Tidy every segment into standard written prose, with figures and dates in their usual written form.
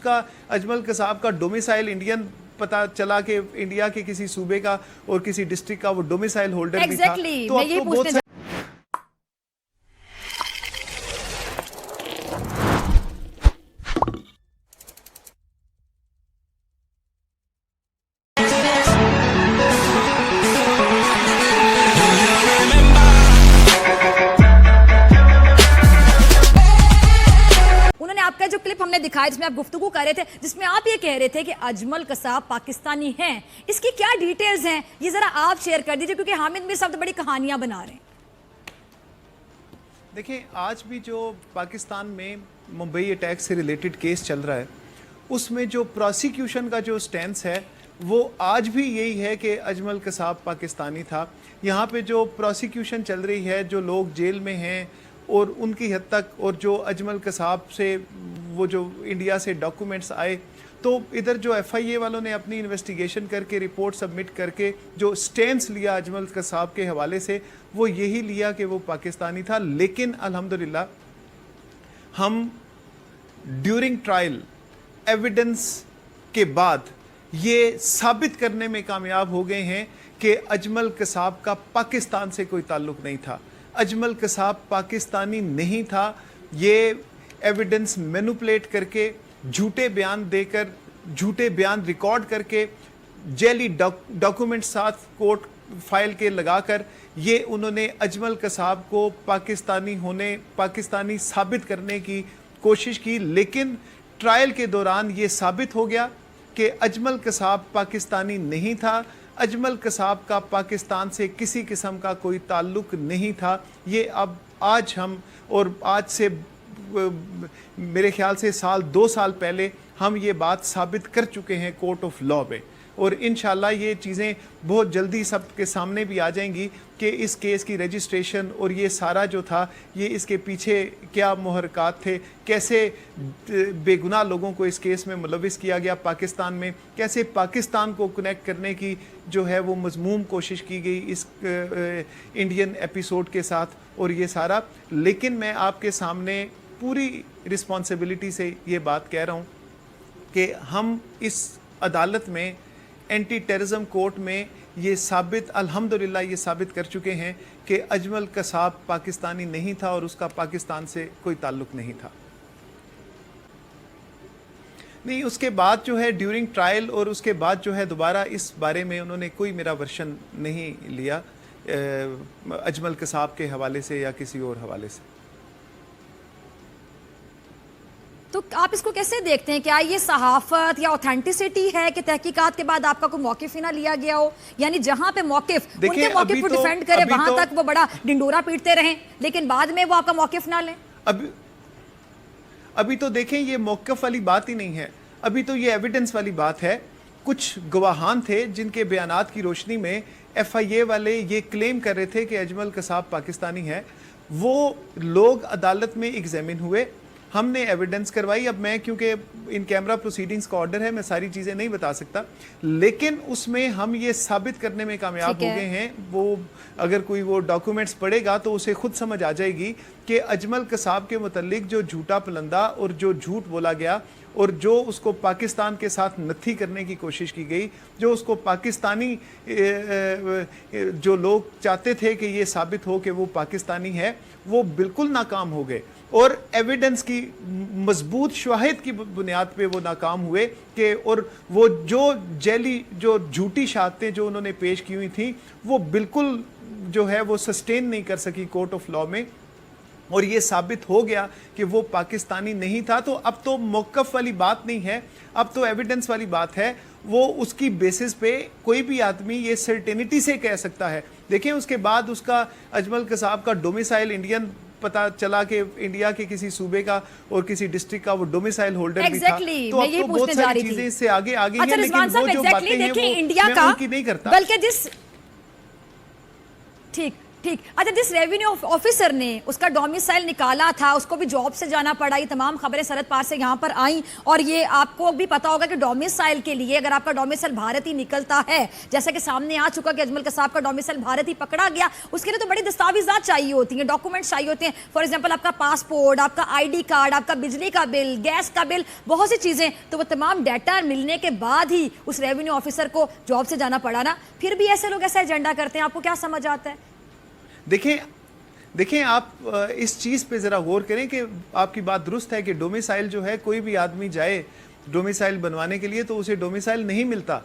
उसका अजमल कसाब का domicile Indian पता चला कि इंडिया के किसी सूबे का और किसी डिस्ट्रिक्ट का वो डोमिसाइल होल्डर भी था। तो अब तो बहुत आपका जो क्लिप हमने दिखाया जिसमें आप गुफ्तगू कर रहे थे, जिसमें आप ये कह रहे थे कि अजमल कसाब पाकिस्तानी हैं, इसकी क्या डिटेल्स हैं ये जरा आप शेयर कर दीजिए, क्योंकि हामिद भी सब बड़ी कहानियां बना रहे हैं। देखिए, आज भी जो पाकिस्तान में मुंबई अटैक से रिलेटेड केस चल रहा है, उसमें जो प्रोसिक्यूशन का जो स्टैंस है वो आज भी यही है कि अजमल कसाब पाकिस्तानी था। यहाँ पे जो प्रोसिक्यूशन चल रही है, जो लोग जेल में हैं और उनकी हद तक, और जो अजमल कसाब से वो जो इंडिया से डॉक्यूमेंट्स आए, तो इधर जो FIA वालों ने अपनी इन्वेस्टिगेशन करके रिपोर्ट सबमिट करके जो स्टैंस लिया अजमल कसाब के हवाले से, वो यही लिया कि वो पाकिस्तानी था। लेकिन अल्हम्दुलिल्लाह हम ड्यूरिंग ट्रायल एविडेंस के बाद ये साबित करने में कामयाब हो गए हैं कि अजमल कसाब का पाकिस्तान से कोई ताल्लुक़ नहीं था। अजमल कसाब पाकिस्तानी नहीं था। ये एविडेंस मैनिपुलेट करके, झूठे बयान देकर, झूठे बयान रिकॉर्ड करके, जेली डॉक्यूमेंट साथ कोर्ट फाइल के लगाकर ये उन्होंने अजमल कसाब को पाकिस्तानी साबित करने की कोशिश की। लेकिन ट्रायल के दौरान ये साबित हो गया कि अजमल कसाब पाकिस्तानी नहीं था। अजमल कसाब का पाकिस्तान से किसी किस्म का कोई ताल्लुक़ नहीं था। ये अब आज हम, और आज से मेरे ख्याल से 2 साल पहले हम ये बात साबित कर चुके हैं कोर्ट ऑफ लॉ में, और इंशाल्लाह ये चीज़ें बहुत जल्दी सब के सामने भी आ जाएंगी कि इस केस की रजिस्ट्रेशन और ये सारा जो था, ये इसके पीछे क्या मुहरकात थे, कैसे बेगुनाह लोगों को इस केस में मुलविस किया गया पाकिस्तान में, कैसे पाकिस्तान को कनेक्ट करने की जो है वो मज़मूम कोशिश की गई इस इंडियन एपिसोड के साथ, और ये सारा। लेकिन मैं आपके सामने पूरी रिस्पॉन्सिबिलिटी से ये बात कह रहा हूँ कि हम इस अदालत में, एंटी टेररिज्म कोर्ट में ये साबित, अल्हम्दुलिल्लाह ये साबित कर चुके हैं कि अजमल कसाब पाकिस्तानी नहीं था और उसका पाकिस्तान से कोई ताल्लुक़ नहीं था। नहीं, उसके बाद जो है ड्यूरिंग ट्रायल और उसके बाद जो है दोबारा इस बारे में उन्होंने कोई मेरा वर्शन नहीं लिया अजमल कसाब के हवाले से या किसी और हवाले से। तो आप इसको कैसे देखते हैं? क्या ये सहाफत या ऑथेंटिसिटी है कि तहकीकात के बाद आपका कोई मौक़िफ़ ही ना लिया गया हो? यानी जहां पे मौक़िफ़, उनके मौक़िफ़ को डिफेंड करे, वहां तक वो बड़ा डिंडोरा पीटते रहें, लेकिन बाद में वो आपका मौक़िफ़ ना लें। अभी तो देखें, ये मौक़िफ़ वाली बात ही नहीं है, अभी तो ये एविडेंस वाली बात है। कुछ गवाहान थे जिनके बयानात की रोशनी में FIA वाले ये क्लेम कर रहे थे कि अजमल कसाब पाकिस्तानी है। वो लोग अदालत में एग्जामिन हुए, हमने एविडेंस करवाई। अब मैं, क्योंकि इन कैमरा प्रोसीडिंग्स का ऑर्डर है, मैं सारी चीज़ें नहीं बता सकता, लेकिन उसमें हम ये साबित करने में कामयाब हो गए हैं। वो अगर कोई वो डॉक्यूमेंट्स पढ़ेगा तो उसे खुद समझ आ जाएगी कि अजमल कसाब के मुतल्लिक जो झूठा पलंदा और जो झूठ बोला गया और जो उसको पाकिस्तान के साथ नत्थी करने की कोशिश की गई, जो उसको पाकिस्तानी जो लोग चाहते थे कि ये साबित हो कि वो पाकिस्तानी है, वो बिल्कुल नाकाम हो गए। और एविडेंस की मजबूत शवाहिद की बुनियाद पे वो नाकाम हुए कि, और वो जो जेली, जो झूठी शहादतें जो उन्होंने पेश की हुई थी, वो बिल्कुल जो है वो सस्टेन नहीं कर सकी कोर्ट ऑफ लॉ में, और ये साबित हो गया कि वो पाकिस्तानी नहीं था। तो अब तो मौक़िफ़ वाली बात नहीं है, अब तो एविडेंस वाली बात है। वो उसकी बेसिस पे कोई भी आदमी ये सर्टेनिटी से कह सकता है। देखें, उसके बाद उसका अजमल कसाब का डोमिसाइल इंडियन पता चला कि इंडिया के किसी सूबे का और किसी डिस्ट्रिक्ट का वो डोमिसाइल होल्डर भी था। तो अब तो बहुत सारी चीजें इससे आगे आगे हैं, लेकिन वो जो बातें हैं वो इंडिया का उनकी नहीं करता। बल्कि जिस, ठीक, ٹھیک. اچھا جس ریونیو آفیسر نے اس کا ڈومیسائل نکالا تھا اس کو بھی جاب سے جانا پڑا, یہ تمام خبریں سرحد پار سے یہاں پر آئیں, اور یہ آپ کو بھی پتا ہوگا کہ ڈومیسائل کے لیے اگر آپ کا ڈومیسائل بھارت ہی نکلتا ہے, جیسا کہ سامنے آ چکا کہ اجمل قصاب کا ڈومیسائل بھارت ہی پکڑا گیا, اس کے لیے تو بڑی دستاویزات چاہیے ہوتی ہیں, ڈاکومنٹس چاہیے ہوتے ہیں. فار ایگزامپل آپ کا پاسپورٹ, آپ کا آئی ڈی کارڈ, آپ کا بجلی کا بل, گیس کا بل, بہت سی چیزیں. تو وہ تمام ڈیٹا ملنے کے بعد ہی اس ریونیو آفیسر کو جاب سے جانا پڑا نا. پھر بھی ایسے لوگ ایسا ایجنڈا کرتے ہیں, آپ کو کیا سمجھ آتا ہے؟ دیکھیں آپ اس چیز پہ ذرا غور کریں کہ آپ کی بات درست ہے کہ ڈومیسائل جو ہے, کوئی بھی آدمی جائے ڈومیسائل بنوانے کے لیے تو اسے ڈومیسائل نہیں ملتا.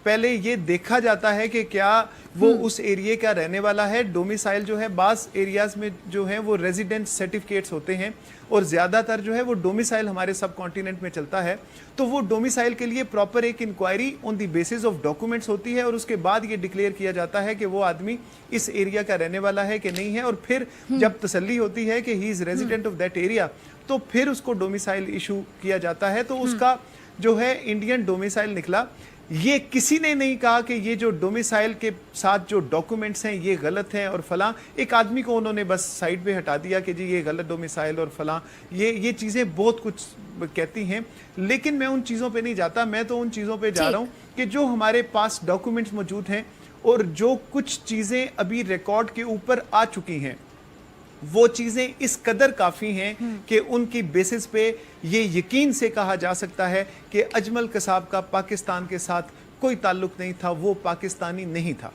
پہلے یہ دیکھا جاتا ہے کہ کیا وہ اس ایریے کا رہنے والا ہے. ڈومیسائل جو ہے بعض ایریاز میں جو ہے وہ ریزیڈنٹ سرٹیفکیٹس ہوتے ہیں, اور زیادہ تر جو ہے وہ ڈومیسائل ہمارے سب کانٹیننٹ میں چلتا ہے. تو وہ ڈومیسائل کے لیے پراپر ایک inquiry on the basis of documents ہوتی ہے, اور اس کے بعد یہ ڈکلیئر کیا جاتا ہے کہ وہ آدمی اس ایریا کا رہنے والا ہے کہ نہیں ہے. اور پھر جب تسلی ہوتی ہے کہ ہی از ریزیڈنٹ آف دیٹ ایریا, تو پھر اس کو ڈومیسائل ایشو کیا جاتا ہے. تو اس کا جو ہے انڈین ڈومیسائل نکلا. یہ کسی نے نہیں کہا کہ یہ جو ڈومیسائل کے ساتھ جو ڈاکومنٹس ہیں یہ غلط ہیں اور فلاں. ایک آدمی کو انہوں نے بس سائڈ پہ ہٹا دیا کہ جی یہ غلط ڈومیسائل اور فلاں, یہ چیزیں بہت کچھ کہتی ہیں. لیکن میں ان چیزوں پہ نہیں جاتا, میں تو ان چیزوں پہ جا رہا ہوں کہ جو ہمارے پاس ڈاکومنٹس موجود ہیں اور جو کچھ چیزیں ابھی ریکارڈ کے اوپر آ چکی ہیں, وہ چیزیں اس قدر کافی ہیں کہ ان کی بیسس پہ یہ یقین سے کہا جا سکتا ہے کہ اجمل قصاب کا پاکستان کے ساتھ کوئی تعلق نہیں تھا, وہ پاکستانی نہیں تھا.